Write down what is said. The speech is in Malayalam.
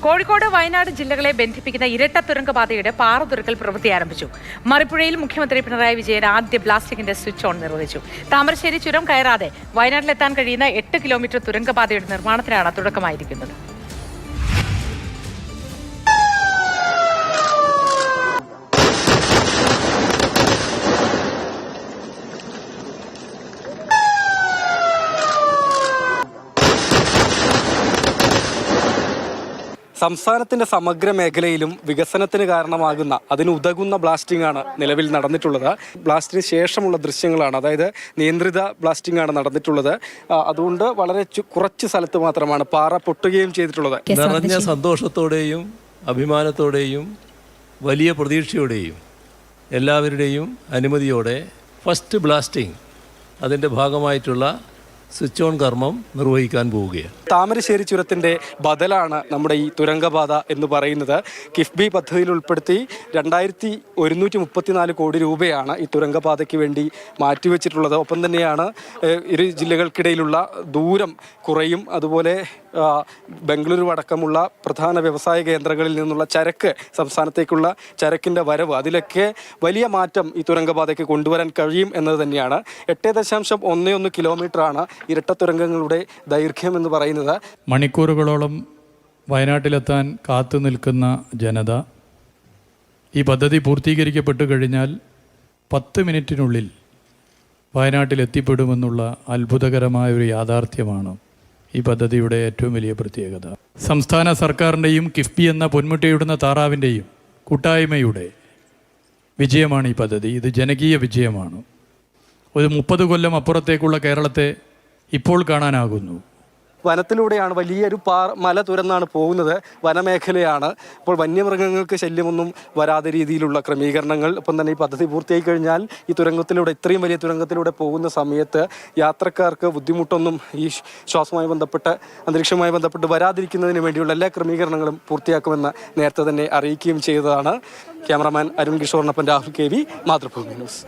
കോഴിക്കോട് വയനാട് ജില്ലകളെ ബന്ധിപ്പിക്കുന്ന ഇരട്ട തുരങ്കപാതയുടെ പാറ തുറക്കൽ പ്രവൃത്തി ആരംഭിച്ചു. മറിപ്പുഴയിൽ മുഖ്യമന്ത്രി പിണറായി വിജയൻ ആദ്യ ബ്ലാസ്റ്റിംഗിന്റെ സ്വിച്ച് ഓൺ നിർവഹിച്ചു. താമരശ്ശേരി ചുരം കയറാതെ വയനാട്ടിലെത്താൻ കഴിയുന്ന 8 കിലോമീറ്റർ തുരങ്കപാതയുടെ നിർമ്മാണത്തിനാണ് തുടക്കമായിരിക്കുന്നത്. സംസ്ഥാനത്തിൻ്റെ സമഗ്ര മേഖലയിലും വികസനത്തിന് കാരണമാകുന്ന അതിനുതകുന്ന ബ്ലാസ്റ്റിംഗ് ആണ് നിലവിൽ നടന്നിട്ടുള്ളത്. ബ്ലാസ്റ്റിന് ശേഷമുള്ള ദൃശ്യങ്ങളാണ്, അതായത് നിയന്ത്രിത ബ്ലാസ്റ്റിംഗ് ആണ് നടന്നിട്ടുള്ളത്. അതുകൊണ്ട് വളരെ കുറച്ച് സ്ഥലത്ത് മാത്രമാണ് പാറ പൊട്ടുകയും ചെയ്തിട്ടുള്ളത്. നിറഞ്ഞ സന്തോഷത്തോടെയും അഭിമാനത്തോടെയും വലിയ പ്രതീക്ഷയോടെയും എല്ലാവരുടെയും അനുമതിയോടെ ഫസ്റ്റ് ബ്ലാസ്റ്റിംഗ് അതിൻ്റെ ഭാഗമായിട്ടുള്ള സ്വിച്ച് ഓൺ കർമ്മം നിർവഹിക്കാൻ പോവുകയാണ്. താമരശ്ശേരി ചുരത്തിൻ്റെ ബദലാണ് നമ്മുടെ ഈ തുരങ്കപാത എന്ന് പറയുന്നത്. കിഫ്ബി പദ്ധതിയിൽ ഉൾപ്പെടുത്തി 2134 കോടി രൂപയാണ് ഈ തുരങ്കപാതയ്ക്ക് വേണ്ടി മാറ്റിവെച്ചിട്ടുള്ളത്. ഒപ്പം തന്നെയാണ് ഇരു ജില്ലകൾക്കിടയിലുള്ള ദൂരം കുറയും. അതുപോലെ ബംഗളൂരു അടക്കമുള്ള പ്രധാന വ്യവസായ കേന്ദ്രങ്ങളിൽ നിന്നുള്ള ചരക്ക്, സംസ്ഥാനത്തേക്കുള്ള ചരക്കിൻ്റെ വരവ്, അതിലൊക്കെ വലിയ മാറ്റം ഈ തുരങ്കപാതയ്ക്ക് കൊണ്ടുവരാൻ കഴിയും എന്നത് തന്നെയാണ്. 8.11 കിലോമീറ്ററാണ് ഇരട്ട തുരങ്കങ്ങളുടെ ദൈർഘ്യം എന്ന് പറയുന്നത്. മണിക്കൂറുകളോളം വയനാട്ടിലെത്താൻ കാത്തു നിൽക്കുന്ന ജനത ഈ പദ്ധതി പൂർത്തീകരിക്കപ്പെട്ടു കഴിഞ്ഞാൽ 10 മിനിറ്റിനുള്ളിൽ വയനാട്ടിലെത്തിപ്പെടുമെന്നുള്ള അത്ഭുതകരമായ ഒരു യാഥാർത്ഥ്യമാണ് ഈ പദ്ധതിയുടെ ഏറ്റവും വലിയ പ്രത്യേകത. സംസ്ഥാന സർക്കാരിൻ്റെയും കിഫ്ബി എന്ന പൊന്മുട്ടയിടുന്ന താറാവിൻ്റെയും കൂട്ടായ്മയുടെ വിജയമാണ് ഈ പദ്ധതി. ഇത് ജനകീയ വിജയമാണ്. ഒരു 30 കൊല്ലം അപ്പുറത്തേക്കുള്ള കേരളത്തെ ഇപ്പോൾ കാണാനാകുന്നു. വനത്തിലൂടെയാണ്, വലിയൊരു മല തുരന്നാണ് പോകുന്നത്. വനമേഖലയാണ്. അപ്പോൾ വന്യമൃഗങ്ങൾക്ക് ശല്യമൊന്നും വരാതെ രീതിയിലുള്ള ക്രമീകരണങ്ങൾ. ഒപ്പം തന്നെ ഈ പദ്ധതി പൂർത്തിയായി കഴിഞ്ഞാൽ ഈ തുരങ്കത്തിലൂടെ, ഇത്രയും വലിയ തുരങ്കത്തിലൂടെ പോകുന്ന സമയത്ത് യാത്രക്കാർക്ക് ബുദ്ധിമുട്ടൊന്നും ഈ ശ്വാസവുമായി ബന്ധപ്പെട്ട്, അന്തരീക്ഷവുമായി ബന്ധപ്പെട്ട് വരാതിരിക്കുന്നതിന് വേണ്ടിയുള്ള എല്ലാ ക്രമീകരണങ്ങളും പൂർത്തിയാക്കുമെന്ന് നേരത്തെ തന്നെ അറിയിക്കുകയും ചെയ്തതാണ്. ക്യാമറാമാൻ അരുൺ കിഷോറിനൊപ്പം രാഹുൽ KV, മാതൃഭൂമി ന്യൂസ്.